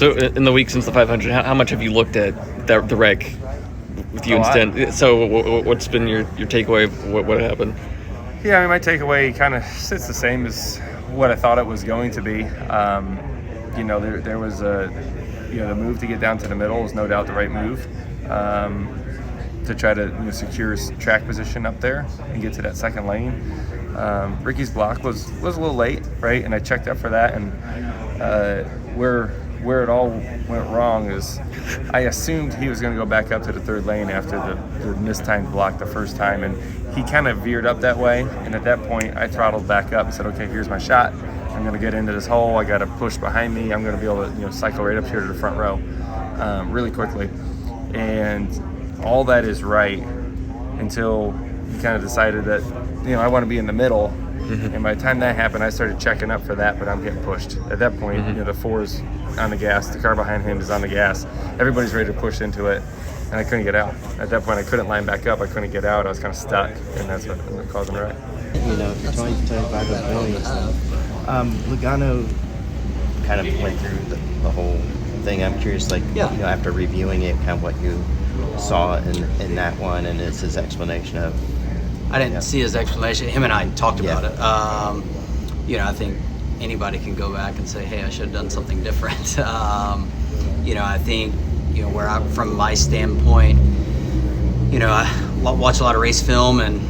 So in the week since the 500, how much have you looked at the wreck with you and Sten? So what's been your takeaway of what happened? Yeah, I mean, my takeaway kind of sits the same as what I thought it was going to be. There was the move to get down to the middle was no doubt the right move to try to secure his track position up there and get to that second lane. Ricky's block was a little late, right? And I checked up for that, and where it all went wrong is I assumed he was going to go back up to the third lane after the mistimed block the first time, and he kind of veered up that way. And at that point, I throttled back up and said, okay, here's my shot. I'm going to get into this hole. I got to push behind me. I'm going to be able to cycle right up here to the front row really quickly. And all that is right until he kind of decided that, I want to be in the middle. And by the time that happened, I started checking up for that, but I'm getting pushed. At that point, the 4's on the gas. The car behind him is on the gas. Everybody's ready to push into it, and I couldn't get out. At that point, I couldn't line back up. I couldn't get out. I was kind of stuck, and that's what caused the wreck. 20-25 abilities. Logano kind of went through the whole thing. I'm curious, after reviewing it, kind of what you saw in that one, and it's his explanation of. I didn't see his explanation. Him and I talked about it. I think anybody can go back and say, hey, I should have done something different. I think, from my standpoint, I watch a lot of race film, and,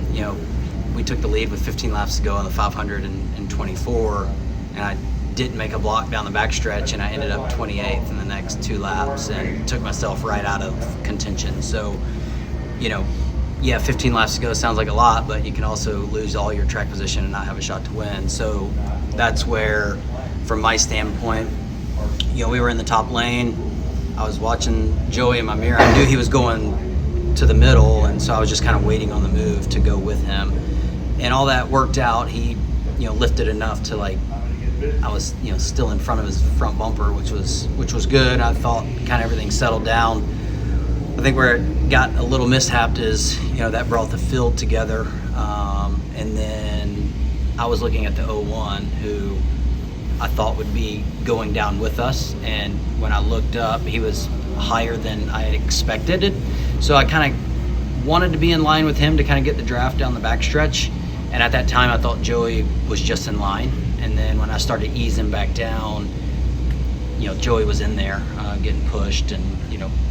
we took the lead with 15 laps to go on the 524, and I didn't make a block down the backstretch, and I ended up 28th in the next 2 laps and took myself right out of contention. So, 15 laps to go sounds like a lot, but you can also lose all your track position and not have a shot to win. So that's where, from my standpoint, we were in the top lane. I was watching Joey in my mirror. I knew he was going to the middle, and so I was just kind of waiting on the move to go with him. And all that worked out. He, lifted enough to I was, still in front of his front bumper, which was good. I thought kind of everything settled down. I think where it got a little mishapped is, that brought the field together. And then I was looking at the 01, who I thought would be going down with us. And when I looked up, he was higher than I had expected it. So I kind of wanted to be in line with him to kind of get the draft down the backstretch. And at that time, I thought Joey was just in line. And then when I started to ease him back down, Joey was in there getting pushed, and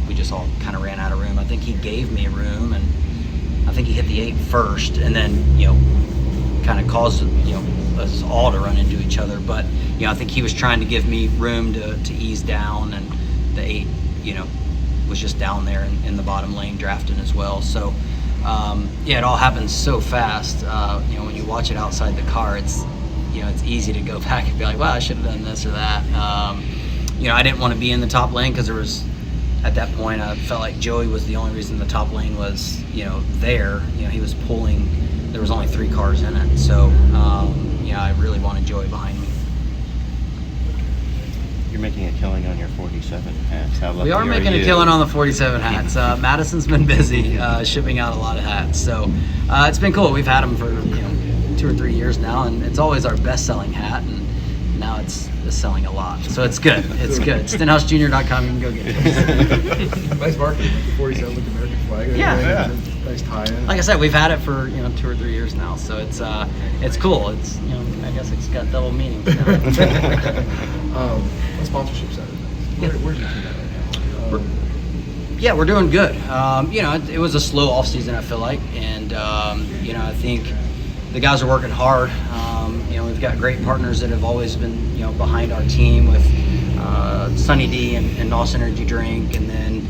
we just all kind of ran out of room. I think he gave me room, and I think he hit the 8 first, and then kind of caused us all to run into each other. But I think he was trying to give me room to ease down, and the 8 was just down there in the bottom lane drafting as well. So it all happens so fast. When you watch it outside the car, it's easy to go back and be like, wow, I should have done this or that. I didn't want to be in the top lane because at that point, I felt like Joey was the only reason the top lane was, there. He was pulling. There was only 3 cars in it, so I really wanted Joey behind me. You're making a killing on your 47 hats. How lucky we are making a killing on the 47 hats. Madison's been busy shipping out a lot of hats, so it's been cool. We've had them for 2 or 3 years now, and it's always our best-selling hat, and now it's selling a lot. So it's good. It's good. StenhouseJr.com, you can go get it. Nice marketing, like the 47 with the American flag. Yeah. Nice tie-in. Like I said, we've had it for 2 or 3 years now, so it's cool. It's I guess it's got double meaning. On sponsorship side of things, where's your team at right now? Yeah, we're doing good. It was a slow off season, I feel like, and I think the guys are working hard. We've got great partners that have always been behind our team with Sunny D and NOS Energy Drink, and then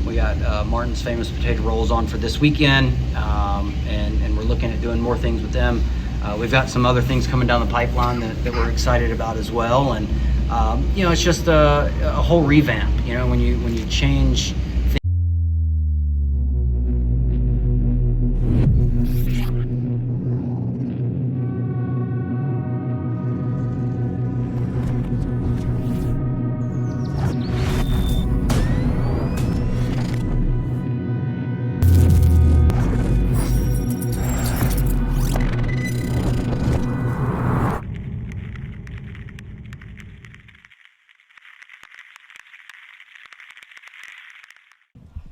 we got Martin's Famous Potato Rolls on for this weekend, and we're looking at doing more things with them. We've got some other things coming down the pipeline that we're excited about as well, and it's just a whole revamp. When you change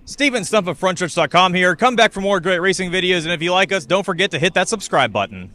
Steven Stump of Frontstretch.com here. Come back for more great racing videos, and if you like us, don't forget to hit that subscribe button.